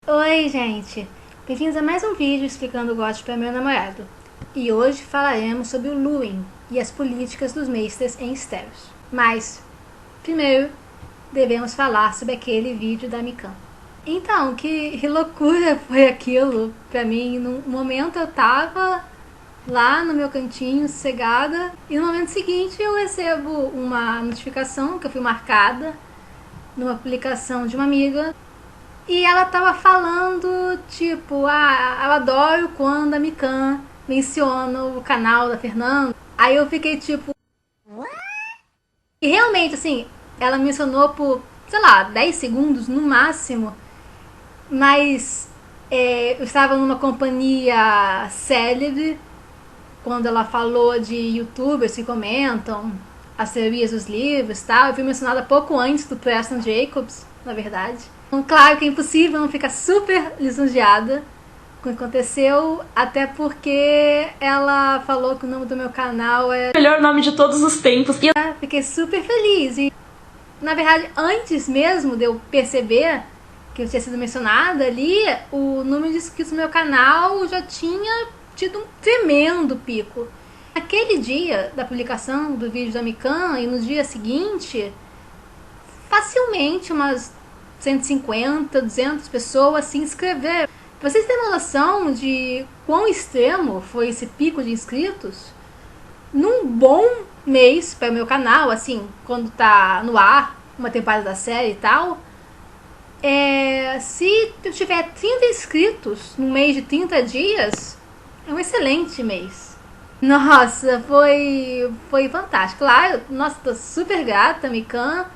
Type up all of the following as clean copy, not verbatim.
Oi, gente! Bem-vindos a mais um vídeo explicando o GOT para meu namorado. E hoje falaremos sobre o Luin e as políticas dos Meisters em Estéros. Mas, primeiro, devemos falar sobre aquele vídeo da Mikan. Então, que loucura foi aquilo pra mim. No momento eu tava lá no meu cantinho, sossegada, e no momento seguinte eu recebo uma notificação que eu fui marcada numa publicação de uma amiga. E ela tava falando, tipo, eu adoro quando a Mikan menciona o canal da Fernanda. Aí eu fiquei tipo... E realmente, assim, ela mencionou por, sei lá, 10 segundos no máximo. Mas eu estava numa companhia célebre quando ela falou de youtubers que comentam as teorias dos livros e tal. Eu fui mencionada pouco antes do Preston Jacobs, na verdade. Então, claro que é impossível não ficar super lisonjeada com o que aconteceu, até porque ela falou que o nome do meu canal é o melhor nome de todos os tempos. E eu fiquei super feliz. E, na verdade, antes mesmo de eu perceber que eu tinha sido mencionada ali, o número de inscritos no meu canal já tinha tido um tremendo pico. Naquele dia da publicação do vídeo da Mikan e no dia seguinte, facilmente umas 150, 200 pessoas se inscreveram. Pra vocês terem uma noção de quão extremo foi esse pico de inscritos, num bom mês para o meu canal, assim, quando tá no ar uma temporada da série e tal, se eu tiver 30 inscritos no mês de 30 dias, é um excelente mês. Nossa, foi fantástico. Claro, nossa, tô super grata, Mikan.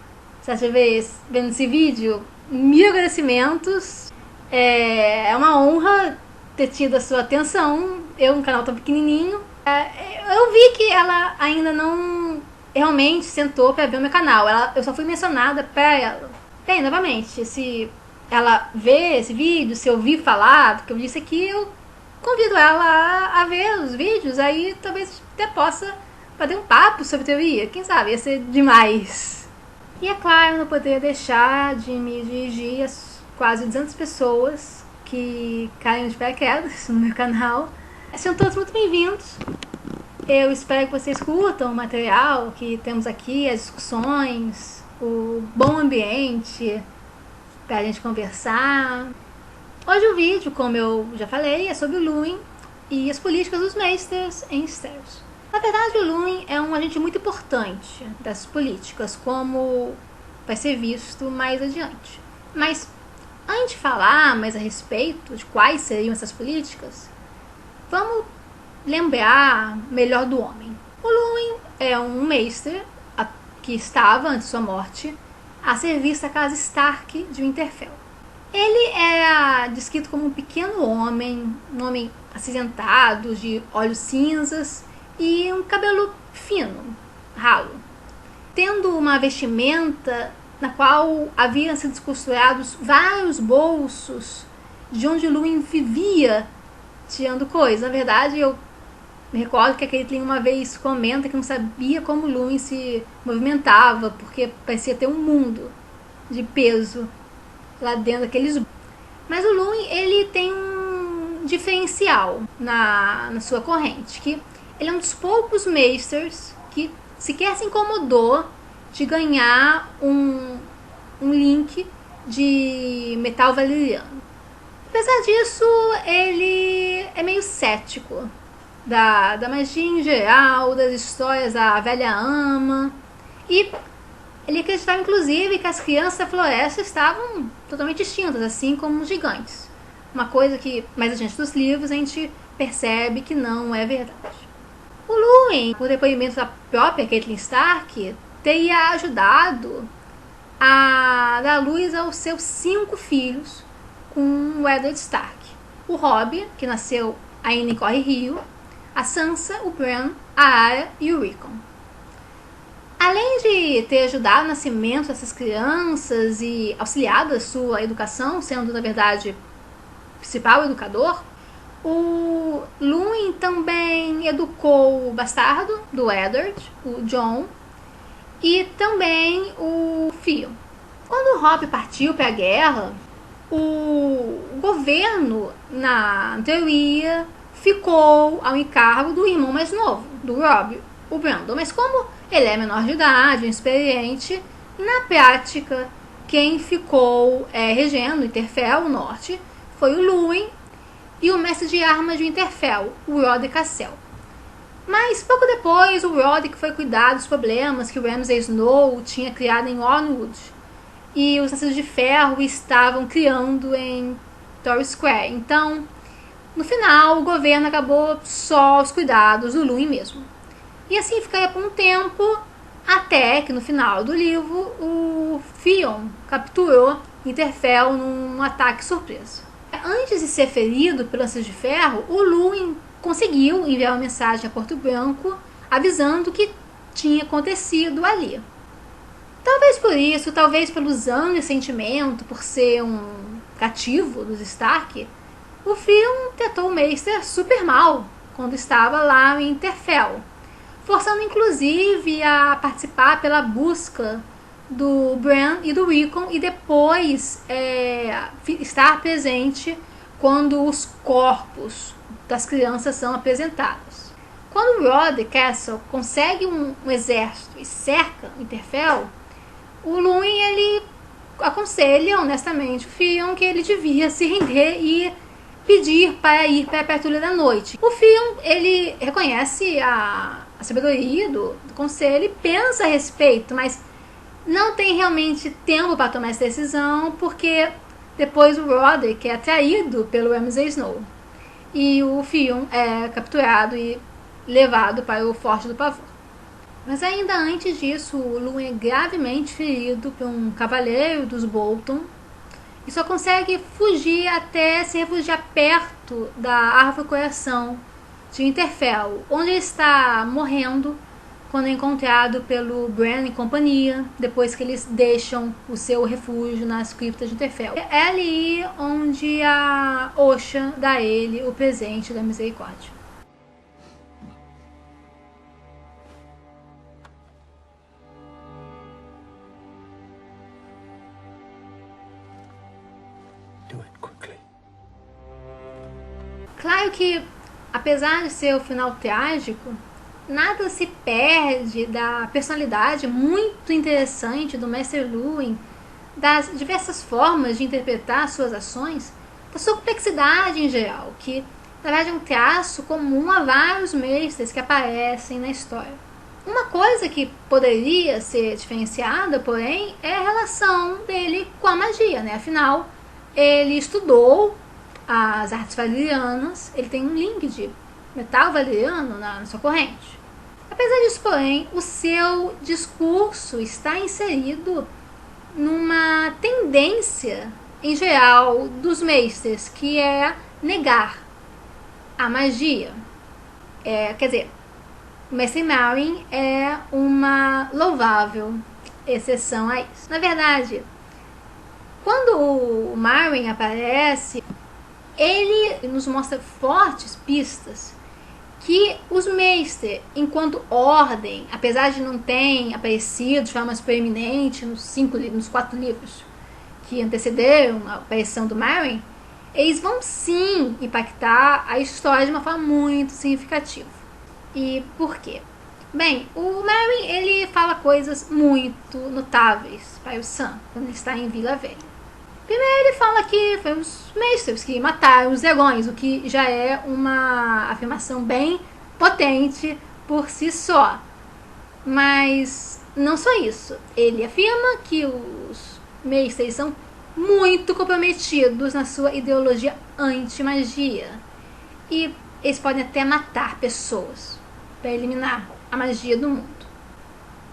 Se você estiver vendo esse vídeo, mil agradecimentos. É uma honra ter tido a sua atenção. Eu, um canal tão pequenininho. Eu vi que ela ainda não realmente sentou pra ver o meu canal. Eu só fui mencionada pra ela. Bem, novamente, se ela vê esse vídeo, se ouvir falar do que eu disse aqui, eu convido ela a ver os vídeos. Aí talvez até possa bater um papo sobre teoria. Quem sabe, ia ser demais. E é claro, não poderia deixar de me dirigir às quase 200 pessoas que caem de paraquedas no meu canal. Sejam todos muito bem-vindos. Eu espero que vocês curtam o material que temos aqui, as discussões, o bom ambiente pra gente conversar. Hoje o vídeo, como eu já falei, é sobre o Luin e as políticas dos Meisters em Estéros. Na verdade, o Luin é um agente muito importante dessas políticas, como vai ser visto mais adiante. Mas, antes de falar mais a respeito de quais seriam essas políticas, vamos lembrar melhor do homem. O Luin é um Meister que estava, antes de sua morte, a serviço da casa Stark de Winterfell. Ele era descrito como um pequeno homem, um homem acinzentado, de olhos cinzas e um cabelo fino, ralo, tendo uma vestimenta na qual haviam sido costurados vários bolsos de onde Luin vivia tirando coisas. Na verdade, eu me recordo que a Caitlyn uma vez comenta que não sabia como Luin se movimentava, porque parecia ter um mundo de peso lá dentro daqueles. Mas o Luin, ele tem um diferencial na sua corrente, que ele é um dos poucos Meisters que sequer se incomodou de ganhar um link de metal valeriano. Apesar disso, ele é meio cético da magia em geral, das histórias da velha ama. E ele acreditava, inclusive, que as crianças da floresta estavam totalmente extintas, assim como os gigantes. Uma coisa que, mais adiante dos livros, a gente percebe que não é verdade. O Luin, por depoimento da própria Caitlyn Stark, teria ajudado a dar luz aos seus 5 filhos com o Eddard Stark. O Robb, que nasceu ainda em Corre Rio, a Sansa, o Bran, a Arya e o Rickon. Além de ter ajudado o nascimento dessas crianças e auxiliado a sua educação, sendo, na verdade, o principal educador, o Luin também educou o bastardo do Eddard, o Jon, e também o Fio. Quando o Robb partiu para a guerra, o governo, na teoria, ficou ao encargo do irmão mais novo, do Robb, o Brandon. Mas como ele é menor de idade, inexperiente, na prática, quem ficou regendo Winterfell, o norte, foi o Luwin e o mestre de armas de Winterfell, o Rodrik Cassel. Mas pouco depois, o Rodrik foi cuidar dos problemas que o Ramsay Snow tinha criado em Ornwood e os Nascidos de Ferro estavam criando em Torre Square. Então, no final, o governo acabou só aos cuidados do Luwin mesmo. E assim ficaria por um tempo, até que no final do livro, o Theon capturou Winterfell num ataque surpresa. Antes de ser ferido pelo Nascidos de Ferro, o Luwin conseguiu enviar uma mensagem a Porto Branco avisando o que tinha acontecido ali. Talvez por isso, talvez pelos anos de sentimento, por ser um cativo dos Stark, o Theon tratou o Maester super mal quando estava lá em Winterfell, forçando inclusive a participar pela busca do Bran e do Rickon e depois estar presente quando os corpos das crianças são apresentados. Quando Rodrik Cassel consegue um exército e cerca Winterfell, o Luwin ele aconselha honestamente o Theon que ele devia se render e pedir para ir para a Patrulha da Noite. O Theon ele reconhece a sabedoria do conselho e pensa a respeito, mas não tem realmente tempo para tomar essa decisão, porque depois o Rodrik é atraído pelo Ramsay Snow e o Theon é capturado e levado para o Forte do Pavor. Mas ainda antes disso, o Luwin é gravemente ferido por um cavaleiro dos Bolton e só consegue fugir até se refugiar perto da Árvore do Coração de Winterfell, onde ele está morrendo quando é encontrado pelo Bran e companhia, depois que eles deixam o seu refúgio nas criptas de Winterfell. É ali onde a Osha dá a ele o presente da misericórdia. Claro que, apesar de ser o final trágico, nada se perde da personalidade muito interessante do Mestre Luwin, das diversas formas de interpretar suas ações, da sua complexidade em geral, que na verdade é um traço comum a vários mestres que aparecem na história. Uma coisa que poderia ser diferenciada, porém, é a relação dele com a magia, né? Afinal, ele estudou as artes valerianas, ele tem um link de metal valeriano na sua corrente. Apesar disso, porém, o seu discurso está inserido numa tendência em geral dos mestres, que é negar a magia. Quer dizer, o mestre Meryn é uma louvável exceção a isso. Na verdade, quando o Meryn aparece, ele nos mostra fortes pistas que os Maester, enquanto ordem, apesar de não terem aparecido de forma proeminente nos 4 livros que antecederam a aparição do Meryn, eles vão sim impactar a história de uma forma muito significativa. E por quê? Bem, o Meryn ele fala coisas muito notáveis para o Sam quando ele está em Vila Velha. Primeiro ele fala que foi os Maesters que mataram os dragões, o que já é uma afirmação bem potente por si só. Mas não só isso. Ele afirma que os Maesters são muito comprometidos na sua ideologia anti-magia. E eles podem até matar pessoas para eliminar a magia do mundo.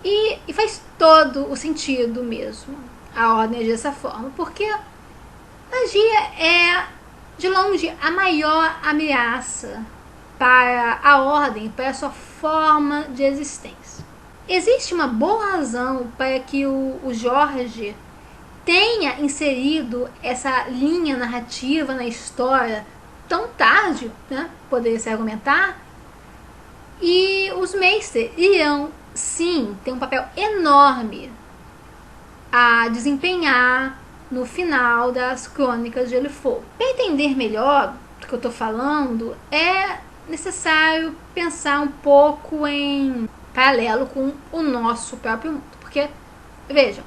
E faz todo o sentido mesmo a ordem agir dessa forma, porque magia é, de longe, a maior ameaça para a ordem, para a sua forma de existência. Existe uma boa razão para que o Jorge tenha inserido essa linha narrativa na história tão tarde, né, poderia se argumentar, e os Maester irão, sim, ter um papel enorme a desempenhar no final das Crônicas de Gelo e Fogo. Para entender melhor do que eu estou falando, é necessário pensar um pouco em paralelo com o nosso próprio mundo. Porque, vejam,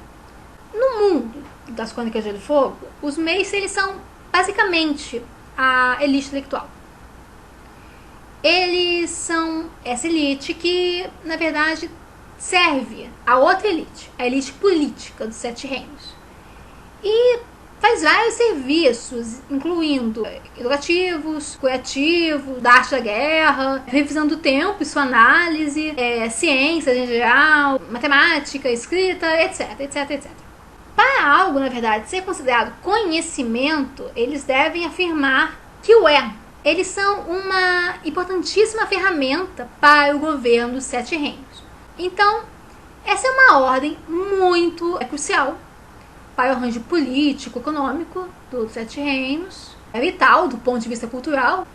no mundo das Crônicas de Gelo e Fogo, os Maester, eles são basicamente a elite intelectual. Eles são essa elite que, na verdade, serve a outra elite, a elite política dos Sete Reinos. E faz vários serviços, incluindo educativos, curativos, da arte da guerra, revisão do tempo e sua análise, ciências em geral, matemática, escrita, etc, etc, etc. Para algo, na verdade, ser considerado conhecimento, eles devem afirmar que o é. Eles são uma importantíssima ferramenta para o governo dos Sete Reinos. Então, essa é uma ordem muito crucial para o arranjo político, econômico dos Sete Reinos. É vital do ponto de vista cultural,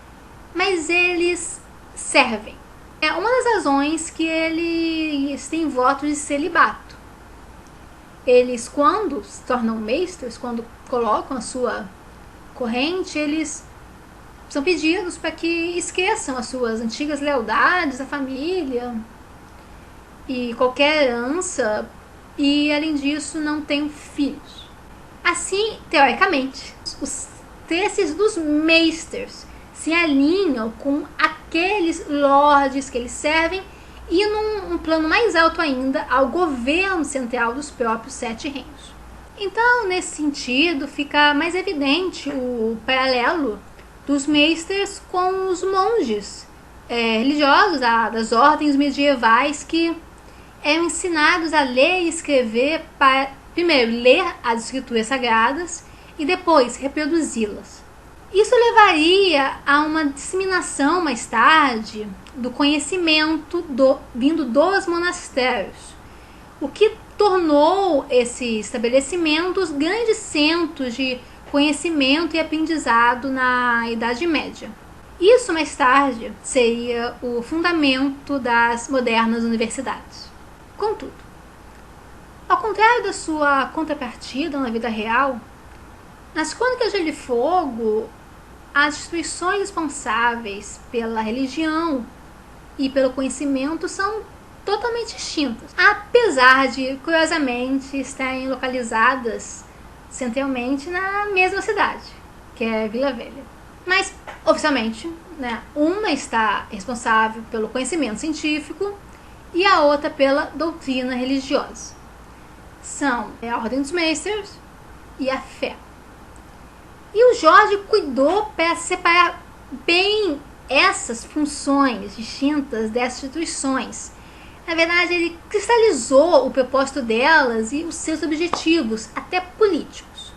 mas eles servem. É uma das razões que eles têm votos de celibato. Eles, quando se tornam Maesters, quando colocam a sua corrente, eles são pedidos para que esqueçam as suas antigas lealdades à família e qualquer herança, e além disso não tenham filhos. Assim, teoricamente, os interesses dos Maesters se alinham com aqueles lords que eles servem e, num plano mais alto ainda, ao governo central dos próprios Sete Reinos. Então, nesse sentido, fica mais evidente o paralelo dos Maesters com os monges religiosos das ordens medievais, que eram ensinados a ler e escrever para, primeiro, ler as escrituras sagradas e depois reproduzi-las. Isso levaria a uma disseminação mais tarde do conhecimento vindo dos monastérios, o que tornou esse estabelecimento os grandes centros de conhecimento e aprendizado na Idade Média. Isso mais tarde seria o fundamento das modernas universidades. Contudo, ao contrário da sua contrapartida na vida real, nas Crônicas de Gelo e Fogo, as instituições responsáveis pela religião e pelo conhecimento são totalmente extintas, apesar de, curiosamente, estarem localizadas centralmente na mesma cidade, que é Vila Velha. Mas, oficialmente, uma está responsável pelo conhecimento científico e a outra pela doutrina religiosa. São a Ordem dos Maesters e a Fé. E o Jorge cuidou para separar bem essas funções distintas dessas instituições. Na verdade, ele cristalizou o propósito delas e os seus objetivos, até políticos.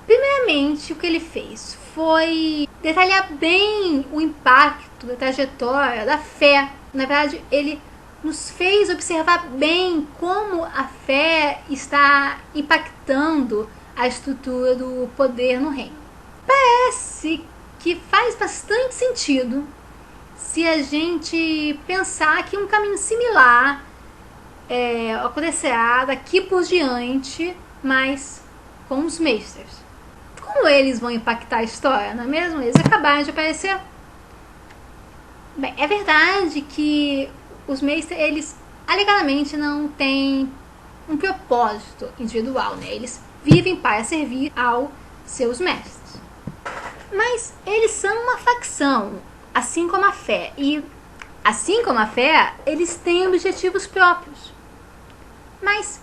Primeiramente, o que ele fez foi detalhar bem o impacto da trajetória da fé. Na verdade, ele nos fez observar bem como a fé está impactando a estrutura do poder no reino. Parece que faz bastante sentido se a gente pensar que um caminho similar acontecerá daqui por diante, mas com os Maesters. Como eles vão impactar a história, não é mesmo? Eles acabaram de aparecer. Bem, é verdade que os Maesters, eles alegadamente não têm um propósito individual, né? Eles vivem para servir aos seus mestres. Mas eles são uma facção, assim como a fé. E, assim como a fé, eles têm objetivos próprios. Mas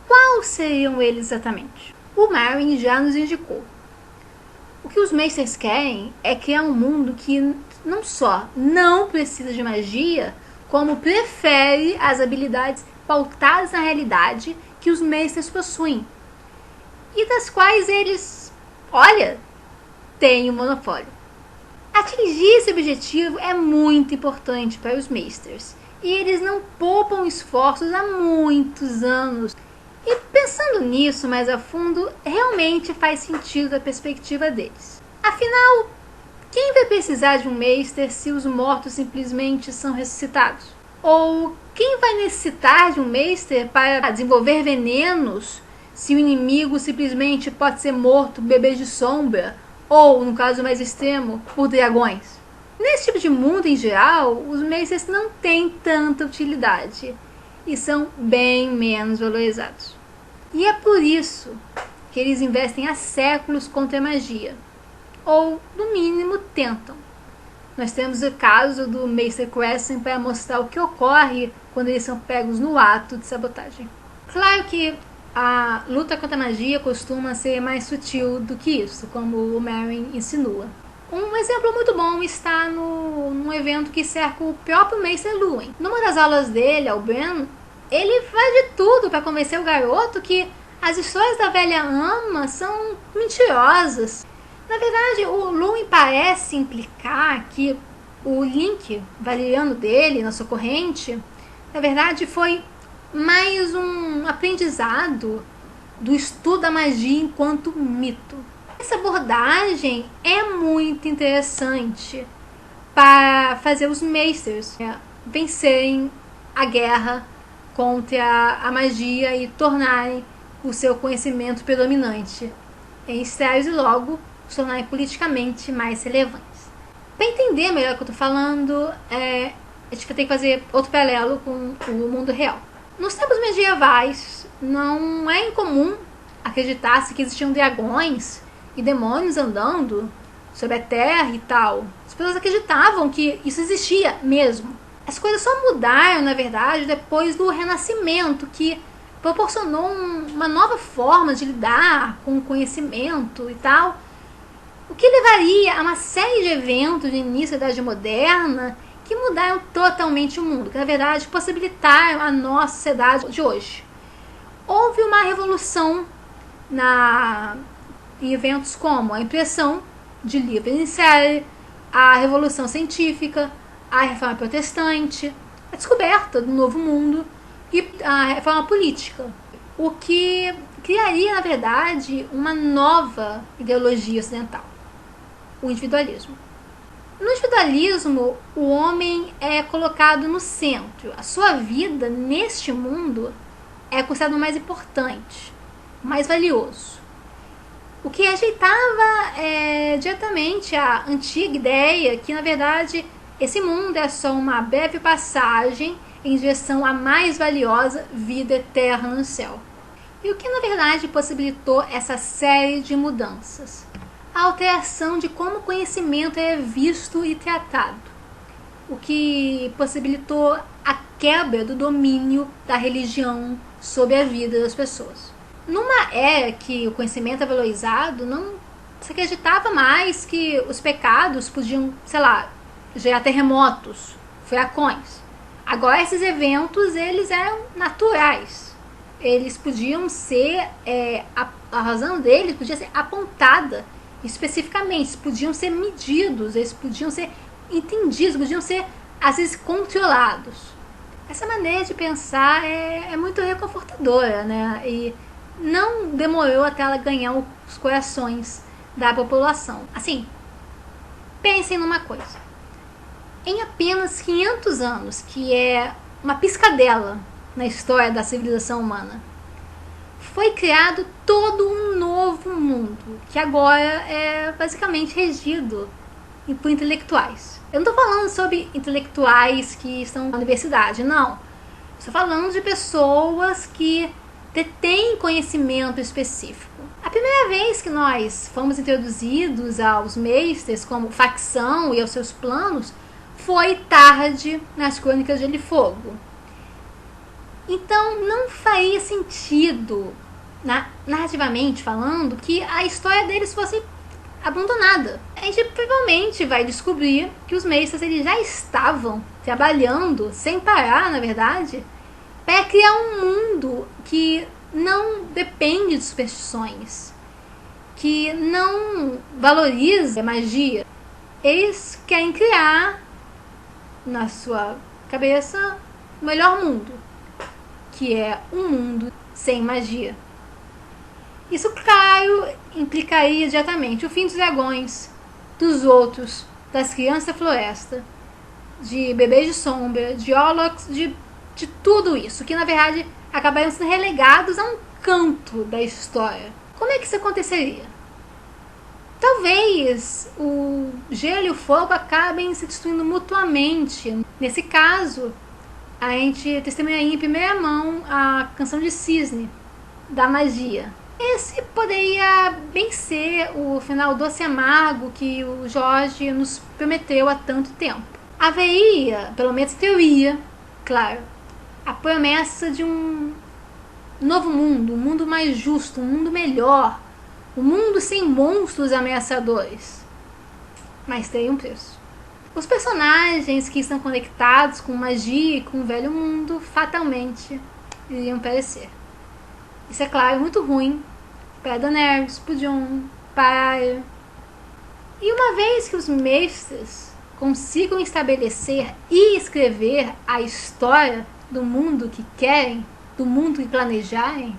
quais seriam eles exatamente? O Marwyn já nos indicou. O que os Maesters querem é criar um mundo que não só não precisa de magia, como prefere as habilidades pautadas na realidade que os Maesters possuem, e das quais eles, têm um monopólio. Atingir esse objetivo é muito importante para os Maesters, e eles não poupam esforços há muitos anos. E pensando nisso mais a fundo, realmente faz sentido da perspectiva deles. Afinal, quem vai precisar de um Maester se os mortos simplesmente são ressuscitados? Ou quem vai necessitar de um Maester para desenvolver venenos se o inimigo simplesmente pode ser morto por bebês de sombra, ou, no caso mais extremo, por dragões. Nesse tipo de mundo em geral, os Maesters não têm tanta utilidade e são bem menos valorizados. E é por isso que eles investem há séculos contra a magia, ou, no mínimo, tentam. Nós temos o caso do Maester Crescent para mostrar o que ocorre quando eles são pegos no ato de sabotagem. Claro que a luta contra a magia costuma ser mais sutil do que isso, como o Merrin insinua. Um exemplo muito bom está num evento que cerca o próprio Maester Luwin. Numa das aulas dele, ao Ben, ele faz de tudo para convencer o garoto que as histórias da velha ama são mentirosas. Na verdade, o Luwin parece implicar que o link valeriano dele na sua corrente, na verdade, foi mais um aprendizado do estudo da magia enquanto mito. Essa abordagem é muito interessante para fazer os Maesters vencerem a guerra contra a magia e tornarem o seu conhecimento predominante em estágios e logo se tornarem politicamente mais relevantes. Para entender melhor o que eu estou falando, a gente vai ter que fazer outro paralelo com o mundo real. Nos tempos medievais, não é incomum acreditar-se que existiam dragões e demônios andando sobre a terra e tal. As pessoas acreditavam que isso existia mesmo. As coisas só mudaram, na verdade, depois do Renascimento, que proporcionou uma nova forma de lidar com o conhecimento e tal, o que levaria a uma série de eventos de início da Idade Moderna que mudaram totalmente o mundo, que na verdade possibilitaram a nossa sociedade de hoje. Houve uma revolução em eventos como a impressão de livros em série, a Revolução Científica, a Reforma Protestante, a descoberta do Novo Mundo e a Reforma Política, o que criaria, na verdade, uma nova ideologia ocidental, o individualismo. No individualismo, o homem é colocado no centro. A sua vida neste mundo é considerado o mais importante, o mais valioso. O que rejeitava diretamente a antiga ideia que, na verdade, esse mundo é só uma breve passagem em direção à mais valiosa vida eterna no céu. E o que, na verdade, possibilitou essa série de mudanças? A alteração de como o conhecimento é visto e tratado, o que possibilitou a quebra do domínio da religião sobre a vida das pessoas. Numa era que o conhecimento é valorizado, não se acreditava mais que os pecados podiam, gerar terremotos, furacões. Agora esses eventos, eles eram naturais. Eles podiam ser, a razão deles podia ser apontada especificamente, eles podiam ser medidos, eles podiam ser entendidos, podiam ser, às vezes, controlados. Essa maneira de pensar é muito reconfortadora, né? E não demorou até ela ganhar os corações da população. Assim, pensem numa coisa. Em apenas 500 anos, que é uma piscadela na história da civilização humana, foi criado todo um novo mundo, que agora é basicamente regido por intelectuais. Eu não estou falando sobre intelectuais que estão na universidade, não. Estou falando de pessoas que detêm conhecimento específico. A primeira vez que nós fomos introduzidos aos Maesters como facção e aos seus planos foi tarde nas Crônicas de Gelo e Fogo. Então não faria sentido, narrativamente falando, que a história deles fosse abandonada. A gente provavelmente vai descobrir que os Maesters eles já estavam trabalhando, sem parar, na verdade, para criar um mundo que não depende de superstições, que não valoriza a magia. Eles querem criar, na sua cabeça, o melhor mundo, que é um mundo sem magia. Isso, claro, implicaria diretamente o fim dos dragões, dos outros, das crianças da floresta, de bebês de sombra, de Orlocks, de tudo isso, que na verdade acabariam sendo relegados a um canto da história. Como é que isso aconteceria? Talvez o gelo e o fogo acabem se destruindo mutuamente. Nesse caso, a gente testemunharia em primeira mão a canção de cisne, da magia. Esse poderia bem ser o final doce e amargo que o Jorge nos prometeu há tanto tempo. Haveria, pelo menos teoria, claro, a promessa de um novo mundo, um mundo mais justo, um mundo melhor, um mundo sem monstros ameaçadores. Mas tem um preço. Os personagens que estão conectados com magia e com o velho mundo fatalmente iriam perecer. Isso é claro, muito ruim para Daenerys, para Jon, para Arya. E uma vez que os mestres consigam estabelecer e escrever a história do mundo que querem, do mundo que planejarem,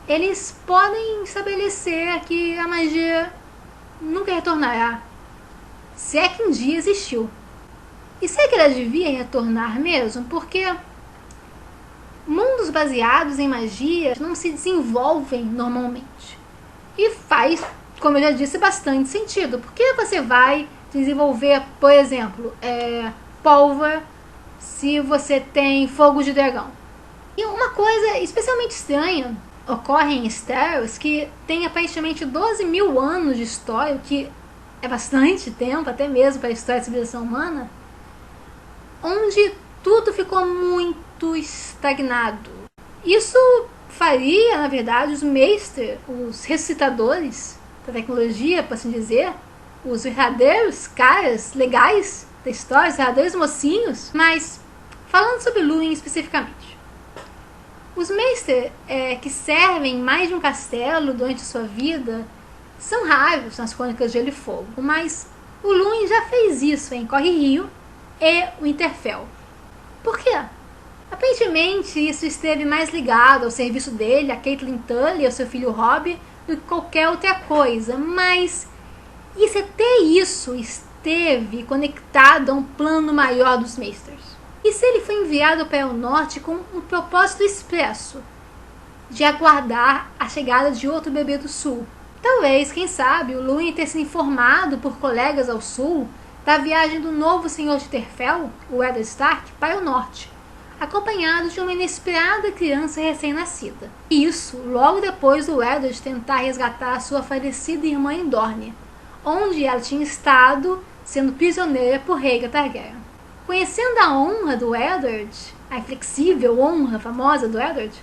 eles podem estabelecer que a magia nunca retornará, se é que um dia existiu. E se é que ela devia retornar mesmo, porque mundos baseados em magia não se desenvolvem normalmente. E faz, como eu já disse, bastante sentido. Por que você vai desenvolver, por exemplo, pólvora se você tem fogo de dragão? E uma coisa especialmente estranha ocorre em Westeros, que tem aparentemente 12 mil anos de história, o que é bastante tempo, até mesmo para a história da civilização humana, onde tudo ficou muito estagnado. Isso faria, na verdade, os Maester, os ressuscitadores da tecnologia, por assim dizer, os verdadeiros caras legais da história, os verdadeiros mocinhos. Mas, falando sobre Luwin especificamente, os Maester que servem mais de um castelo durante sua vida são raros nas Crônicas de Gelo e Fogo, mas o Luwin já fez isso em Corre Rio e Winterfell. Por quê? Aparentemente isso esteve mais ligado ao serviço dele, a Catelyn Tully e ao seu filho Robb, do que qualquer outra coisa, mas e se até isso esteve conectado a um plano maior dos Maesters? E se ele foi enviado para o norte com um propósito expresso de aguardar a chegada de outro bebê do sul? Talvez, quem sabe, o Luwin ter sido informado por colegas ao sul da viagem do novo senhor de Winterfell, o Eddard Stark, para o norte, acompanhado de uma inesperada criança recém-nascida. E isso logo depois do Eddard tentar resgatar sua falecida irmã em Dorne, onde ela tinha estado sendo prisioneira por Rhaegar Targaryen. Conhecendo a honra do Eddard, a inflexível honra famosa do Eddard,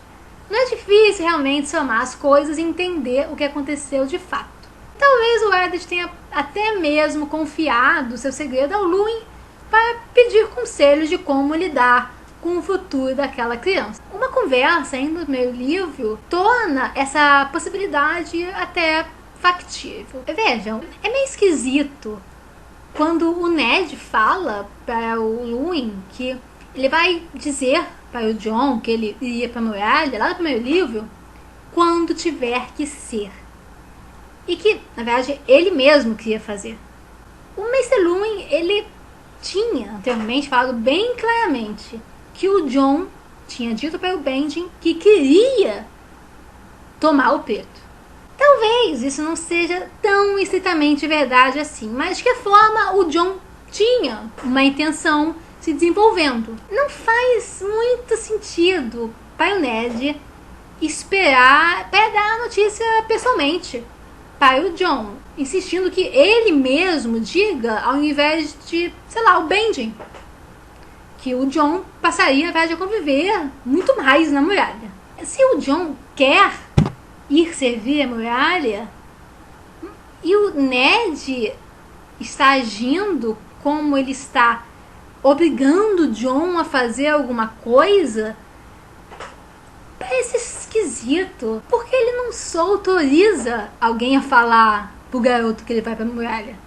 não é difícil realmente somar as coisas e entender o que aconteceu de fato. Talvez o Eddard tenha até mesmo confiado seu segredo ao Luwin para pedir conselhos de como lidar com o futuro daquela criança. Uma conversa ainda no primeiro livro torna essa possibilidade até factível. Vejam, é meio esquisito quando o Ned fala para o Luwin que ele vai dizer para o Jon que ele iria para a muralha, lá no primeiro livro, quando tiver que ser. E que, na verdade, ele mesmo queria fazer. O Maester Luwin, ele tinha anteriormente falado bem claramente que o Jon tinha dito para o Benjen que queria tomar o preto. Talvez isso não seja tão estritamente verdade assim, mas de que forma o Jon tinha uma intenção se desenvolvendo. Não faz muito sentido para o Ned esperar para dar a notícia pessoalmente para o Jon, insistindo que ele mesmo diga ao invés de, sei lá, o Benjen, que o Jon passaria, na verdade, a conviver muito mais na muralha. Se o Jon quer ir servir a muralha e o Ned está agindo como ele está, obrigando o Jon a fazer alguma coisa, parece esquisito. Por que ele não só autoriza alguém a falar pro garoto que ele vai pra muralha?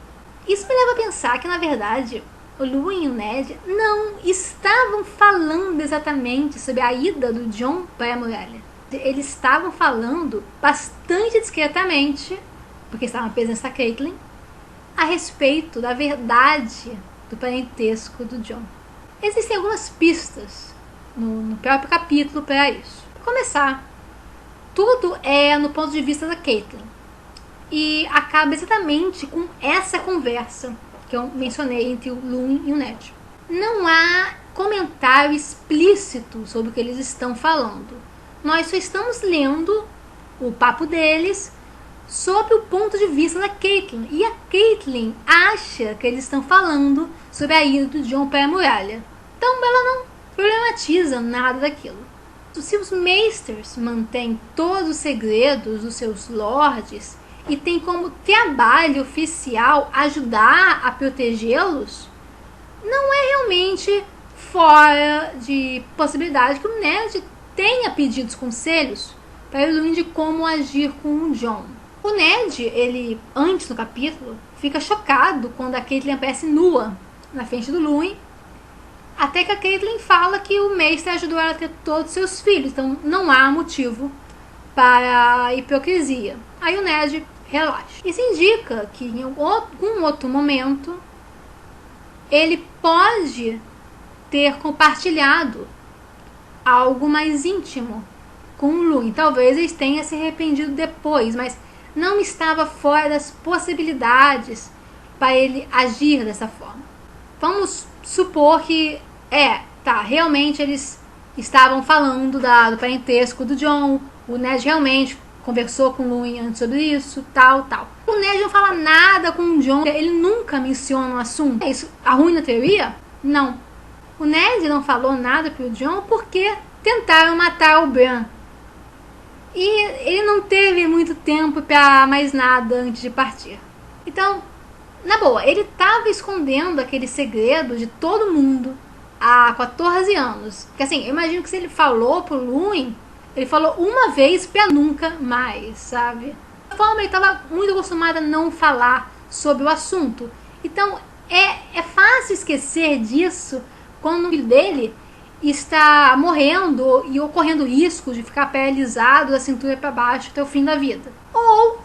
Isso me leva a pensar que, na verdade, o Luwin e o Ned não estavam falando exatamente sobre a ida do Jon para a muralha. Eles estavam falando bastante discretamente, porque estavam presos a Catelyn, a respeito da verdade do parentesco do Jon. Existem algumas pistas no próprio capítulo para isso. Para começar, tudo é no ponto de vista da Caitlyn. E acaba exatamente com essa conversa que eu mencionei entre o Luwin e o Ned. Não há comentário explícito sobre o que eles estão falando. Nós só estamos lendo o papo deles sob o ponto de vista da Caitlyn. E a Caitlyn acha que eles estão falando sobre a ida do Jon para a muralha. Então ela não problematiza nada daquilo. Se os Maesters mantêm todos os segredos dos seus lords e tem como trabalho oficial ajudar a protegê-los, não é realmente fora de possibilidade que o Ned tenha pedido conselhos para o Luwin de como agir com o Jon. O Ned, ele, antes do capítulo, fica chocado quando a Caitlyn aparece nua na frente do Luwin, até que a Caitlyn fala que o Maester ajudou ela a ter todos os seus filhos, então não há motivo para a hipocrisia. Aí o Ned relaxa. Isso indica que em algum outro momento ele pode ter compartilhado algo mais íntimo com o Luwin. Talvez ele tenha se arrependido depois, mas não estava fora das possibilidades para ele agir dessa forma. Vamos supor que realmente eles estavam falando do parentesco do Jon, o Ned realmente conversou com o Luwin antes sobre isso, tal. O Ned não fala nada com o Jon, ele nunca menciona o assunto. É isso arruina a teoria? Não. O Ned não falou nada pro Jon porque tentaram matar o Bran. E ele não teve muito tempo para mais nada antes de partir. Então, na boa, ele estava escondendo aquele segredo de todo mundo há 14 anos. Porque assim, eu imagino que se ele falou pro Luwin, ele falou uma vez pra nunca mais, sabe? Da forma, ele estava muito acostumado a não falar sobre o assunto. Então, é fácil esquecer disso quando o filho dele está morrendo e ocorrendo riscos de ficar paralisado da cintura para baixo até o fim da vida. Ou,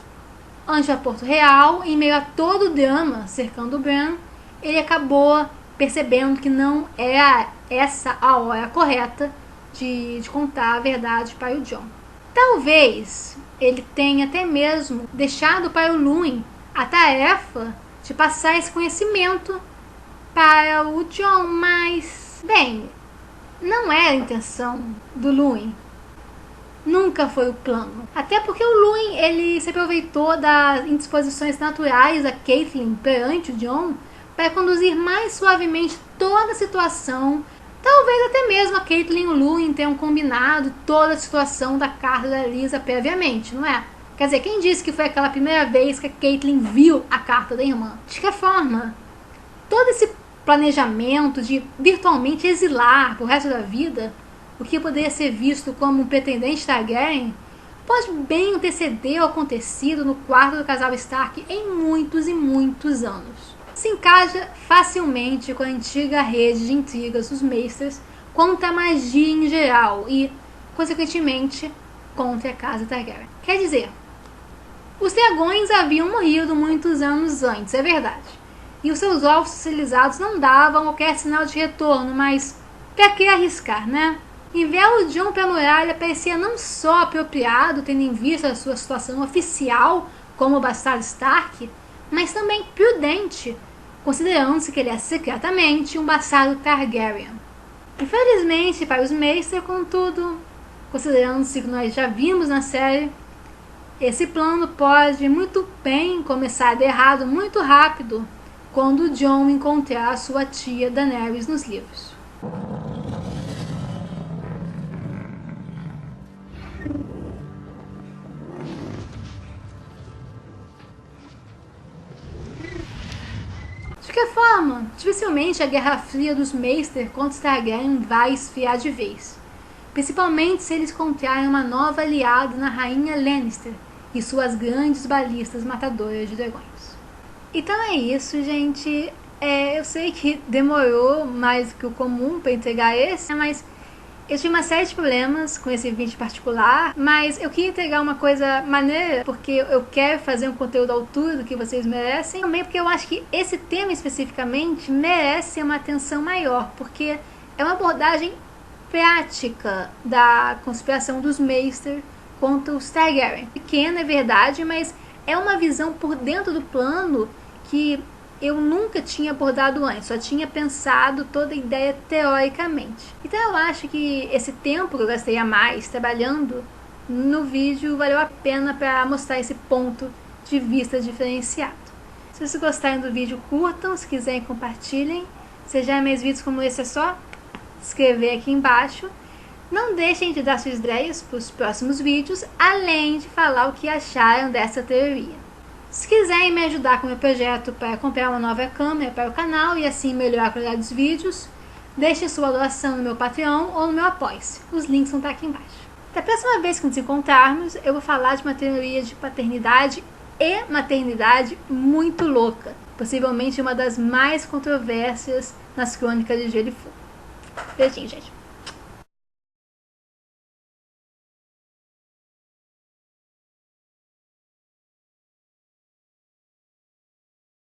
antes da Porto Real, em meio a todo o drama cercando o Bran, ele acabou percebendo que não era essa a hora correta de contar a verdade para o Jon. Talvez ele tenha até mesmo deixado para o Luwin a tarefa de passar esse conhecimento para o Jon, mas, bem, não é a intenção do Luwin. Nunca foi o plano. Até porque o Luwin, ele se aproveitou das indisposições naturais da Caitlyn perante o Jon para conduzir mais suavemente toda a situação. Talvez até mesmo a Caitlyn e o Luwin tenham combinado toda a situação da carta da Lysa previamente, não é? Quer dizer, quem disse que foi aquela primeira vez que a Caitlyn viu a carta da irmã? De que forma, todo esse planejamento de virtualmente exilar pro resto da vida o que poderia ser visto como um pretendente Targaryen pode bem anteceder o acontecido no quarto do casal Stark em muitos e muitos anos. Se encaixa facilmente com a antiga rede de intrigas dos Maesters contra a magia em geral e, consequentemente, contra a casa Targaryen. Quer dizer, os dragões haviam morrido muitos anos antes, é verdade. E os seus ovos fossilizados não davam qualquer sinal de retorno, mas pra que arriscar, né? Enviar o Jon pra muralha parecia não só apropriado, tendo em vista a sua situação oficial como bastardo Stark, mas também prudente, considerando-se que ele é secretamente um bastardo Targaryen. Infelizmente para os Maester, contudo, considerando-se que nós já vimos na série, esse plano pode muito bem começar a dar errado muito rápido quando o Jon encontrar sua tia Daenerys nos livros. De qualquer forma, dificilmente a Guerra Fria dos Maester contra os Targaryen vai esfriar de vez, principalmente se eles encontrarem uma nova aliada na Rainha Lannister e suas grandes balistas matadoras de dragões. Então é isso, gente. Eu sei que demorou mais do que o comum para entregar esse, mas eu tive uma série de problemas com esse vídeo particular, mas eu queria entregar uma coisa maneira, porque eu quero fazer um conteúdo à altura do que vocês merecem, também porque eu acho que esse tema especificamente merece uma atenção maior, porque é uma abordagem prática da conspiração dos Maester contra os Targaryen. Pequena, é verdade, mas é uma visão por dentro do plano que eu nunca tinha abordado antes, só tinha pensado toda a ideia teoricamente. Então eu acho que esse tempo que eu gastei a mais trabalhando no vídeo valeu a pena para mostrar esse ponto de vista diferenciado. Se vocês gostarem do vídeo, curtam, se quiserem compartilhem. Se já mais vídeos como esse, é só escrever aqui embaixo. Não deixem de dar suas ideias para os próximos vídeos, além de falar o que acharam dessa teoria. Se quiserem me ajudar com o meu projeto para comprar uma nova câmera para o canal e assim melhorar a qualidade dos vídeos, deixem sua doação no meu Patreon ou no meu Apoia-se. Os links vão estar aqui embaixo. Da próxima vez que nos encontrarmos, eu vou falar de uma teoria de paternidade e maternidade muito louca. Possivelmente uma das mais controversas nas crônicas de Gelo e Fogo. Beijinho, gente.